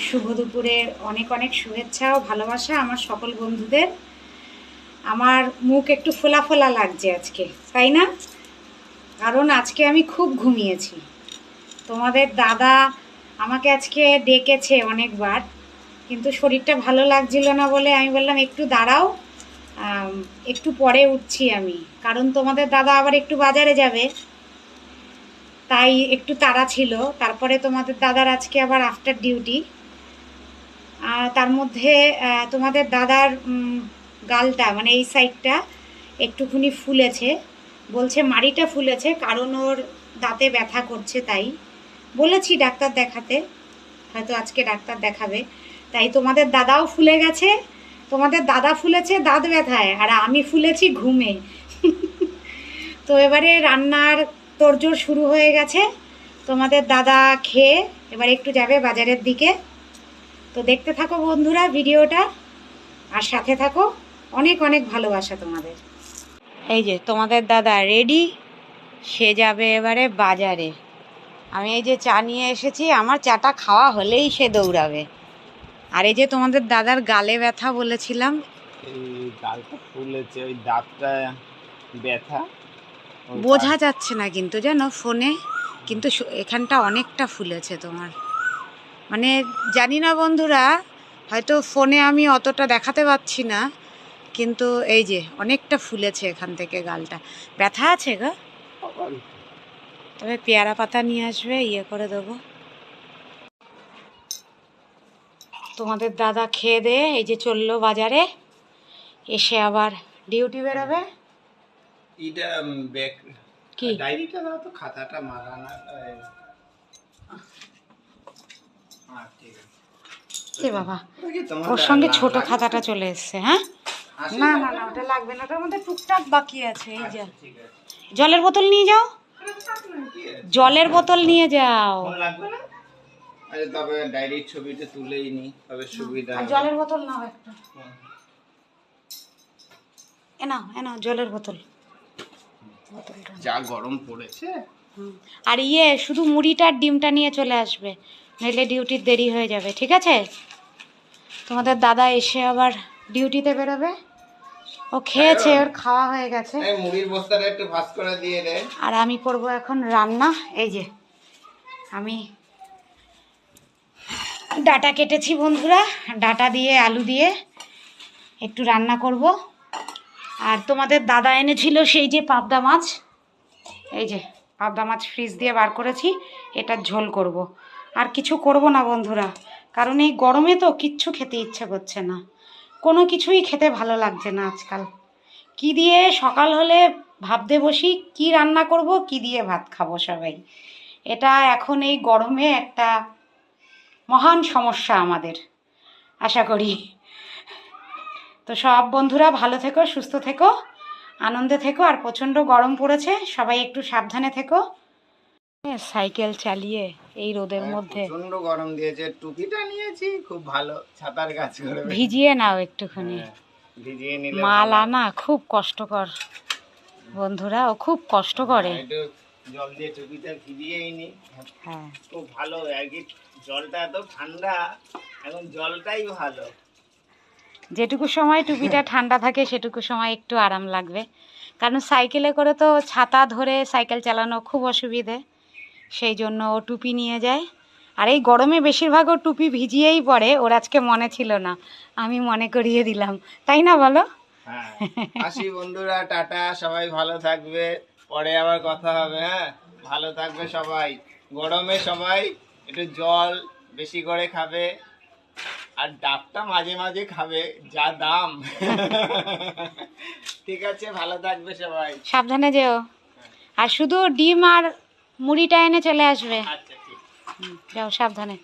শুভ দুপুরের অনেক অনেক শুভেচ্ছা ও ভালোবাসা আমার সকল বন্ধুদের। আমার মুখ একটু ফোলা ফোলা লাগছে আজকে, তাই না? কারণ আজকে আমি খুব ঘুমিয়েছি। তোমাদের দাদা আমাকে আজকে ডেকেছে অনেকবার, কিন্তু শরীরটা ভালো লাগছিল না বলে আমি বললাম একটু দাঁড়াও, একটু পরে উঠছি আমি, কারণ তোমাদের দাদা আবার একটু বাজারে যাবে, তাই একটু তাড়া ছিল। তারপরে তোমাদের দাদার আজকে আবার আফটার ডিউটি। তার মধ্যে তোমাদের দাদার গালটা মানে এই সাইডটা একটুখানি ফুলেছে, বলছে মাড়িটা ফুলেছে কারণ ওর দাঁতে ব্যথা করছে, তাই বলেছি ডাক্তার দেখাতে, হয়তো আজকে ডাক্তার দেখাবে। তাই তোমাদের দাদাও ফুলে গেছে, তোমাদের দাদা ফুলেছে দাঁত ব্যথায়, আর আমি ফুলেছি ঘুমে। তো এবারে রান্নার তোড়জোড় শুরু হয়ে গেছে। তোমাদের দাদা খেয়ে এবার একটু যাবে বাজারের দিকে। তো দেখতে থাকো বন্ধুরা ভিডিওটা, আর সাথে থাকো। অনেক অনেক ভালোবাসা তোমাদের। এই যে তোমাদের দাদা রেডি, সে যাবে এবারে বাজারে। আমি এই যে চা নিয়ে এসেছি, আমার চাটা খাওয়া হলেই সে দৌড়াবে। আর এই যে তোমাদের দাদার গালে ব্যথা বলেছিলাম, এই গালটা ফুলেছে, ওই দাঁতটা ব্যথা বোঝা যাচ্ছে না কিন্তু জানো ফোনে, কিন্তু এখানটা অনেকটা ফুলেছে তোমার। মানে জানি না বন্ধুরা, হয়তো ফোনে আমি অতটা দেখাতে পাচ্ছি না, কিন্তু এই যে অনেকটা ফুলেছে এখান থেকে গালটা। ব্যথা আছে গো। তবে পেয়ারা পাতা নিয়ে আসবে, ইয়ে করে দেবো। তোমাদের দাদা খেয়ে দিয়ে এই যে চললো বাজারে, এসে আবার ডিউটি বেরোবে। এটা ব্যাক কি ডায়েরিটা দাও তো, খাতাটা মারানা। ঠিক আছে। এ বাবা, ওর সঙ্গে ছোট খাতাটা চলে এসছে। হ্যাঁ না না না, ওটা লাগবে না, ওটার মধ্যে টুকটাক বাকি আছে। এই যা, জলের বোতল নিয়ে যাও, জলের বোতল নিয়ে যাও। লাগবে না, আরে তবে ডায়েরির ছবিটা তুলেই নি, তবে সুবিধা হবে। জলের বোতল নাও একটা, এ নাও জলের বোতল। যা গরম পড়েছে। আর শুধু মুড়িটা আর ডিমটা নিয়ে চলে আসবে, নইলে ডিউটির দেরি হয়ে যাবে, ঠিক আছে? তোমাদের দাদা এসে আবার ডিউটিতে বেরোবে। ও খেয়েছে, ওর খাওয়া হয়ে গেছে। মুড়ির বস্তাটা একটু ভাঁজ করে দিয়ে দে। আর আমি করব এখন রান্না। এই যে আমি ডাটা কেটেছি বন্ধুরা, ডাটা দিয়ে আলু দিয়ে একটু রান্না করব। আর তোমাদের দাদা এনেছিল সেই যে পাবদা মাছ, এই যে পাবদা মাছ ফ্রিজ দিয়ে বার করেছি, এটা ঝোল করব। আর কিছু করব না বন্ধুরা, কারণ এই গরমে তো কিচ্ছু খেতে ইচ্ছে করছে না, কোনো কিছুই খেতে ভালো লাগছে না আজকাল। কি দিয়ে সকাল হলে ভাবতে বসি কি রান্না করব, কি দিয়ে ভাত খাবো সবাই। এটা এখন এই গরমে একটা মহান সমস্যা আমাদের, আশা করি। তো সব বন্ধুরা ভালো থেকো, সুস্থ থেকো, আনন্দে থেকো। আর প্রচণ্ড গরম পড়েছে, সবাই একটু সাবধানে থেকো। সাইকেল চালিয়ে এই রোদের মধ্যে প্রচন্ড গরম দিয়েছে। টুপিটা নিয়েছি, খুব ভালো, ছাতার কাজ করে। ভিজিয়ে নাও একটুখানি, ভিজিয়ে নিলে মাল আনা খুব কষ্টকর বন্ধুরা, ও খুব কষ্ট করে। একটু জল দিয়ে টুপিটা ভিজিয়েই নি। হ্যাঁ খুব ভালো, একই জলটা এত ঠান্ডা, এখন জলটাই ভালো। যেটুকু সময় টুপিটা ঠান্ডা থাকে সেটুকু সময় একটু আরাম লাগবে, কারণ সাইকেলে করে তো ছাতা ধরে সাইকেল চালানো খুব অসুবিধে, সেই জন্য ও টুপি নিয়ে যায়। আর এই গরমে বেশিরভাগ ও টুপি ভিজিয়েই পড়ে, ওর আজকে মনে ছিল না, আমি মনে করিয়ে দিলাম, তাই না বলো? হ্যাঁ, আসি বন্ধুরা, টাটা, সবাই ভালো থাকবে, পরে আবার কথা হবে। হ্যাঁ, ভালো থাকবে সবাই। গরমে সবাই একটু জল বেশি করে খাবে, আর ডাবটা মাঝে মাঝে খাবে, যা দাম। ঠিক আছে, ভালো থাকবে সবাই, সাবধানে যেও। আর শুধু ডিম আর মুড়িটা এনে চলে আসবে। আচ্ছা ঠিক। যাও সাবধানে।